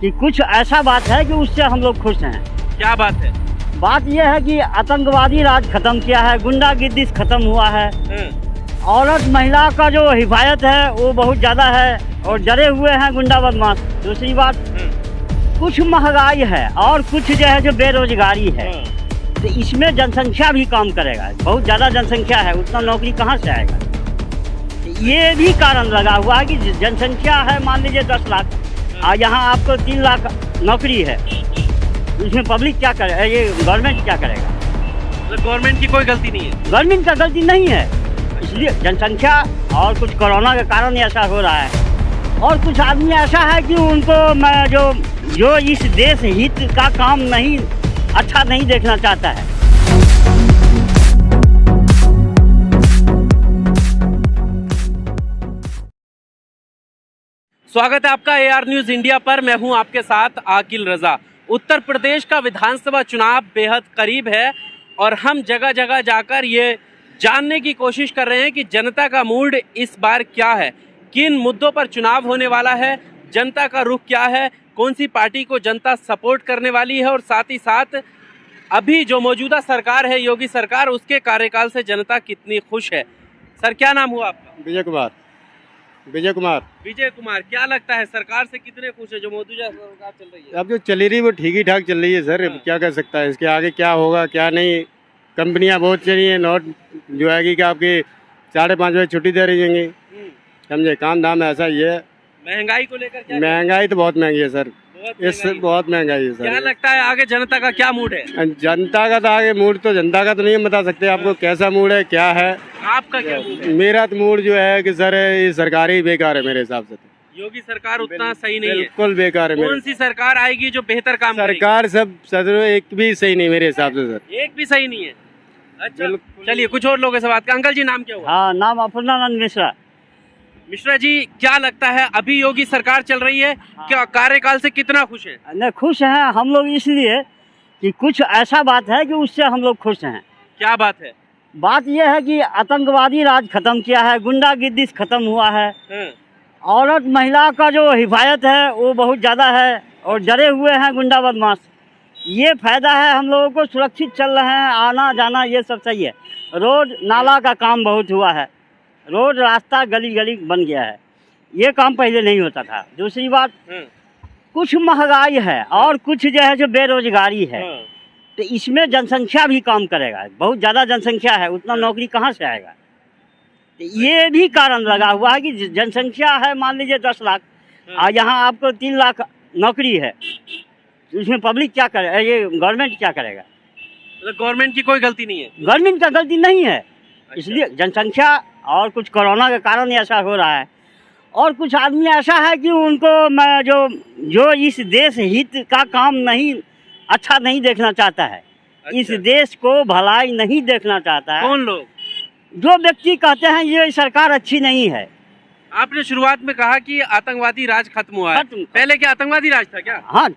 कि कुछ ऐसा बात है कि उससे हम लोग खुश हैं। क्या बात है? बात यह है कि आतंकवादी राज खत्म किया है, गुंडागिर्दी खत्म हुआ है, औरत महिला का जो हिफाजत है वो बहुत ज़्यादा है और डरे हुए हैं गुंडा बदमाश। दूसरी बात, कुछ महंगाई है और कुछ जो है जो बेरोजगारी है, तो इसमें जनसंख्या भी काम करेगा। बहुत ज़्यादा जनसंख्या है, उतना नौकरी कहाँ से आएगा? ये भी कारण लगा हुआ है कि जनसंख्या है मान लीजिए 10 लाख और यहाँ आपको 3 लाख नौकरी है, इसमें पब्लिक क्या करे, ये गवर्नमेंट क्या करेगा? मतलब गवर्नमेंट की कोई गलती नहीं है? गवर्नमेंट का गलती नहीं है, इसलिए जनसंख्या और कुछ कोरोना के कारण ऐसा हो रहा है। और कुछ आदमी ऐसा है कि उनको जो इस देश हित का काम नहीं अच्छा नहीं देखना चाहता है। स्वागत है आपका AR न्यूज़ इंडिया पर। मैं हूं आपके साथ आकिल रजा। उत्तर प्रदेश का विधानसभा चुनाव बेहद करीब है और हम जगह जगह जाकर ये जानने की कोशिश कर रहे हैं कि जनता का मूड इस बार क्या है, किन मुद्दों पर चुनाव होने वाला है, जनता का रुख क्या है, कौन सी पार्टी को जनता सपोर्ट करने वाली है और साथ ही साथ अभी जो मौजूदा सरकार है योगी सरकार, उसके कार्यकाल से जनता कितनी खुश है। सर, क्या नाम हुआ आपका? विजय कुमार। विजय कुमार, क्या लगता है सरकार से कितने खुश है जो मौजूदा सरकार चल रही है? अब जो चली रही वो ठीक ही ठाक चल रही है सर। क्या कर सकता है, इसके आगे क्या होगा क्या नहीं। कंपनियां बहुत चली हैं, नोट जो है कि आपकी 5:30 बजे छुट्टी दे रही है, समझे। काम धाम ऐसा ही है। महंगाई को लेकर क्या? महंगाई तो बहुत महंगी है सर, बहुत महंगाई है सर। क्या लगता है आगे जनता का क्या मूड है? जनता का तो आगे मूड तो जनता का तो नहीं बता सकते आपको कैसा मूड है क्या है। आपका क्या मूड है? मेरा तो मूड जो है कि सर ये सरकार ही बेकार है मेरे हिसाब से। योगी सरकार उतना सही नहीं है, बिल्कुल बेकार है। कौन सी सरकार आएगी जो बेहतर काम करेगी? सरकार सब सदर एक भी सही नहीं मेरे हिसाब से सर, एक भी सही नहीं है। अच्छा, चलिए कुछ और लोगों से बात करें। अंकल जी, नाम क्या हुआ? हाँ, नाम अपूर्णानंद मिश्रा। मिश्रा जी, क्या लगता है अभी योगी सरकार चल रही है, क्या कार्यकाल से कितना खुश है? नहीं, खुश हैं हम लोग इसलिए कि कुछ ऐसा बात है कि उससे हम लोग खुश हैं। क्या बात है? बात यह है कि आतंकवादी राज खत्म किया है, गुंडागिर्दी खत्म हुआ है, औरत महिला का जो हिफाजत है वो बहुत ज़्यादा है और डरे हुए हैं गुंडा बदमाश। ये फायदा है, हम लोगों को सुरक्षित चल रहे हैं, आना जाना ये सब सही है। रोड नाला का काम बहुत हुआ है, रोड रास्ता गली गली बन गया है, ये काम पहले नहीं होता था। दूसरी बात, कुछ महंगाई है और कुछ जो है जो बेरोजगारी है, तो इसमें जनसंख्या भी काम करेगा। बहुत ज़्यादा जनसंख्या है, उतना नौकरी कहाँ से आएगा? तो ये भी कारण लगा हुआ है कि जनसंख्या है मान लीजिए 10 लाख और यहाँ आपको 3 लाख नौकरी है, इसमें पब्लिक क्या करे, ये गवर्नमेंट क्या करेगा? मतलब गवर्नमेंट की कोई गलती नहीं है? गवर्नमेंट का गलती नहीं है, इसलिए जनसंख्या और कुछ कोरोना के कारण ऐसा हो रहा है। और कुछ आदमी ऐसा है कि उनको जो इस देश हित का काम नहीं अच्छा नहीं देखना चाहता है। अच्छा। इस देश को भलाई नहीं देखना चाहता है। कौन लोग? जो व्यक्ति कहते हैं ये सरकार अच्छी नहीं है। आपने शुरुआत में कहा कि आतंकवादी राज खत्म हुआ है, पहले क्या आतंकवादी राज था क्या? हाँ,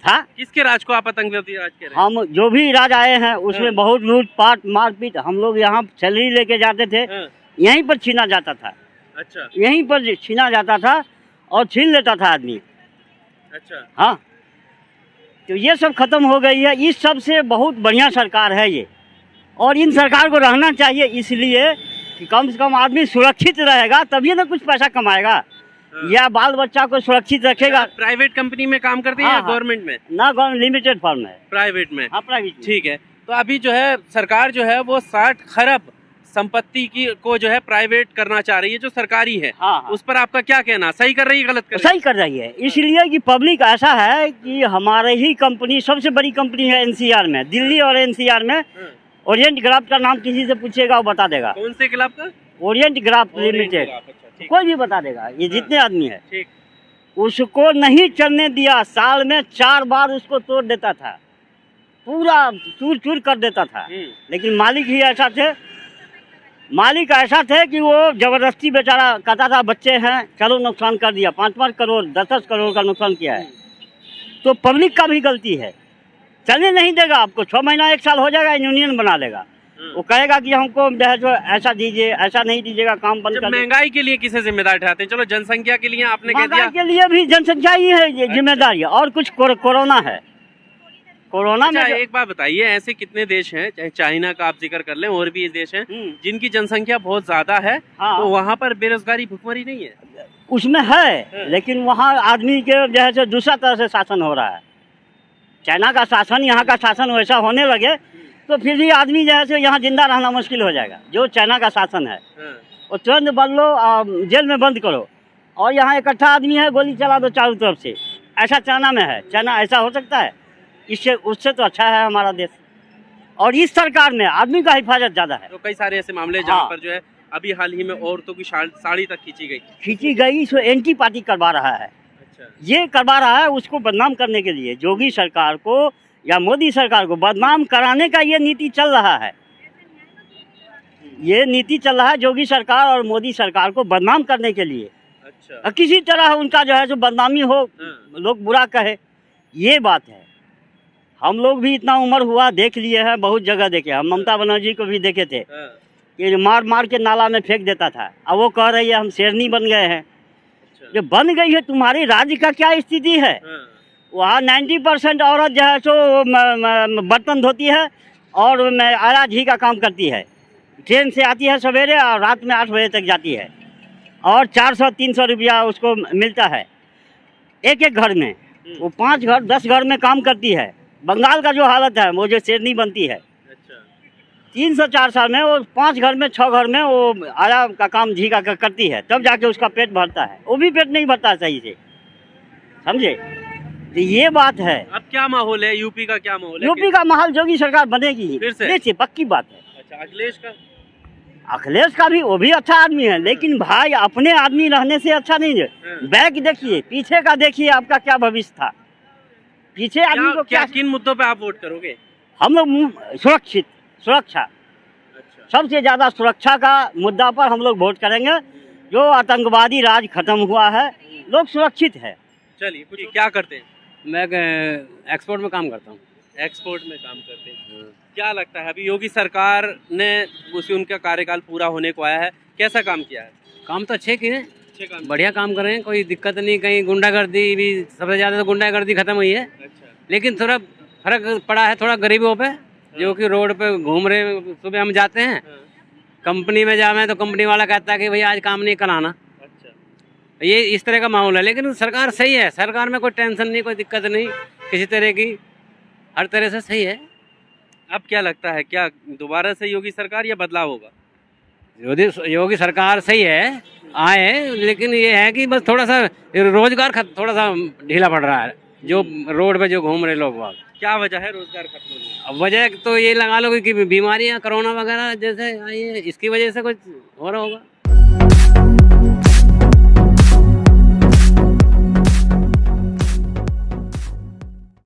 था। किसके राज को आप आतंकवादी राज कह रहे हैं? हम जो भी राज आए हैं उसमें बहुत लूटपाट मारपीट, हम लोग यहाँ सैलरी लेके जाते थे, यहीं पर छीना जाता था। अच्छा, यहीं पर छीना जाता था और छीन लेता था आदमी। अच्छा, हाँ, तो ये सब खत्म हो गई है। इस सब से बहुत बढ़िया सरकार है ये, और इन सरकार को रहना चाहिए, इसलिए कि कम से कम आदमी सुरक्षित रहेगा तभी ना कुछ पैसा कमाएगा, या बाल बच्चा को सुरक्षित रखेगा। प्राइवेट कंपनी में काम करते हैं या गवर्नमेंट में? ना, गवर्नमेंट लिमिटेड फर्म है। प्राइवेट में? हाँ, प्राइवेट। ठीक है। तो अभी जो है सरकार जो है वो 60 खरब संपत्ति को जो है प्राइवेट करना चाह रही है जो सरकारी है। हाँ। उस पर आपका क्या कहना, सही कर रही है गलत कर रही है? सही कर रही है, इसलिए कि पब्लिक ऐसा है कि हमारे ही कंपनी सबसे बड़ी कंपनी है NCR में, दिल्ली और NCR में। ओरिएंट ग्राफ का नाम किसी से पूछेगा वो बता देगा। कौन से क्लब का? ओरिएंट ग्राफ लिमिटेड, कोई भी बता देगा, ये जितने आदमी है। ठीक। उसको नहीं चलने दिया, साल में 4 बार उसको तोड़ देता था, पूरा चूर चूर कर देता था। लेकिन मालिक ही ऐसा थे कि वो जबरदस्ती बेचारा कहता था बच्चे हैं चलो नुकसान कर दिया, 5-5 करोड़ 10-10 करोड़ का नुकसान किया है। तो पब्लिक का भी गलती है, चलने नहीं देगा आपको। 6 महीना 1 साल हो जाएगा, यूनियन बना लेगा, वो कहेगा कि हमको जो है जो ऐसा दीजिए, ऐसा नहीं दीजिएगा, काम बंद जब कर दो। महंगाई के लिए किसे जिम्मेदार ठहराते हैं? चलो जनसंख्या के लिए आपने कह महंगाई दिया। के लिए भी जनसंख्या ही है ये जिम्मेदारी, और कुछ कोरोना है। कोरोना में अच्छा, एक बात बताइए, ऐसे कितने देश हैं, चाहे चाइना का आप जिक्र कर लें, और भी देश हैं जिनकी जनसंख्या बहुत ज्यादा है, हाँ। तो वहाँ पर बेरोजगारी भुखमरी नहीं है? उसमें है, लेकिन वहाँ आदमी के जो है दूसरा तरह से शासन हो रहा है। चाइना का शासन, यहाँ का शासन वैसा होने लगे तो फिर भी आदमी जो है यहाँ जिंदा रहना मुश्किल हो जाएगा। जो चाइना का शासन है वो तुरंत बदलो, जेल में बंद करो, और यहाँ इकट्ठा आदमी है, गोली चला दो चारों तरफ से। ऐसा चाइना में है। चाइना ऐसा हो सकता है? इससे उससे तो अच्छा है हमारा देश। और इस सरकार में आदमी का हिफाजत ज़्यादा है। तो कई सारे ऐसे मामले हैं जहाँ हाँ। पर जो है अभी हाल ही में औरतों की साड़ी तक खींची गई। इसको एंटी पार्टी करवा रहा है। अच्छा, ये करवा रहा है उसको बदनाम करने के लिए। योगी सरकार को या मोदी सरकार को बदनाम कराने का ये नीति चल रहा है। ये नीति चल रहा है योगी सरकार और मोदी सरकार को बदनाम करने के लिए। अच्छा, किसी तरह उनका जो है जो बदनामी हो, लोग बुरा कहे, ये बात है। हम लोग भी इतना उम्र हुआ देख लिए हैं, बहुत जगह देखे। हम ममता बनर्जी को भी देखे थे कि मार मार के नाला में फेंक देता था। अब वो कह रही है हम शेरनी बन गए हैं। जो बन गई है, तुम्हारी राज्य का क्या स्थिति है? वहाँ 90% औरत जो है सो बर्तन धोती है और आया घी का काम करती है। ट्रेन से आती है सवेरे और रात में 8 बजे तक जाती है, और 400-300 रुपया उसको मिलता है एक एक घर में। वो 5 घर 10 घर में काम करती है। बंगाल का जो हालत है, वो जो शेरनी बनती है, 304 साल में वो 5 घर में 6 घर में वो आया का काम घी का करती है, तब जाके उसका पेट भरता है। वो भी पेट नहीं भरता सही से, समझे? तो ये बात है। अब क्या माहौल है यूपी का? क्या माहौल है? यूपी का माहौल योगी सरकार बनेगी फिर से? देखिए, पक्की बात है। अच्छा, अखिलेश का भी, वो भी अच्छा आदमी है, लेकिन भाई अपने आदमी रहने से अच्छा नहीं है। बैक देखिए, पीछे का देखिए, आपका क्या भविष्य था। पीछे आदमी को क्या, किन मुद्दों पे आप वोट करोगे? हम लोग सुरक्षा, अच्छा, सबसे ज्यादा सुरक्षा का मुद्दा पर हम लोग वोट करेंगे। जो आतंकवादी राज खत्म हुआ है, लोग सुरक्षित है। चलिए, कुछ क्या करते हैं? मैं एक्सपोर्ट में काम करता हूँ। एक्सपोर्ट में काम करते हैं। क्या लगता है अभी योगी सरकार ने उनका कार्यकाल पूरा होने को आया है, कैसा काम किया है? काम तो अच्छे किए हैं, अच्छे काम, बढ़िया काम कर रहे हैं, कोई दिक्कत नहीं। कहीं गुंडागर्दी भी, सबसे ज़्यादा तो गुंडागर्दी खत्म हुई है। अच्छा, लेकिन थोड़ा फर्क पड़ा है थोड़ा गरीबों पे, जो कि रोड पे घूम रहे। सुबह हम जाते हैं कंपनी में जावे तो कंपनी वाला कहता है कि भैया आज काम नहीं कराना। अच्छा, ये इस तरह का माहौल है। लेकिन सरकार सही है, सरकार में कोई टेंशन नहीं, कोई दिक्कत नहीं किसी तरह की, हर तरह से सही है। अब क्या लगता है, क्या दोबारा से योगी सरकार या बदलाव होगा? योगी सरकार सही है, आए, लेकिन ये है कि बस थोड़ा सा रोजगार थोड़ा सा ढीला पड़ रहा है। जो रोड पे जो घूम रहे लोग वहाँ, क्या वजह है रोजगार खत्म होने की? अब वजह तो ये लगा लो कि बीमारियाँ, कोरोना वगैरह जैसे आई है, इसकी वजह से कुछ हो रहा होगा।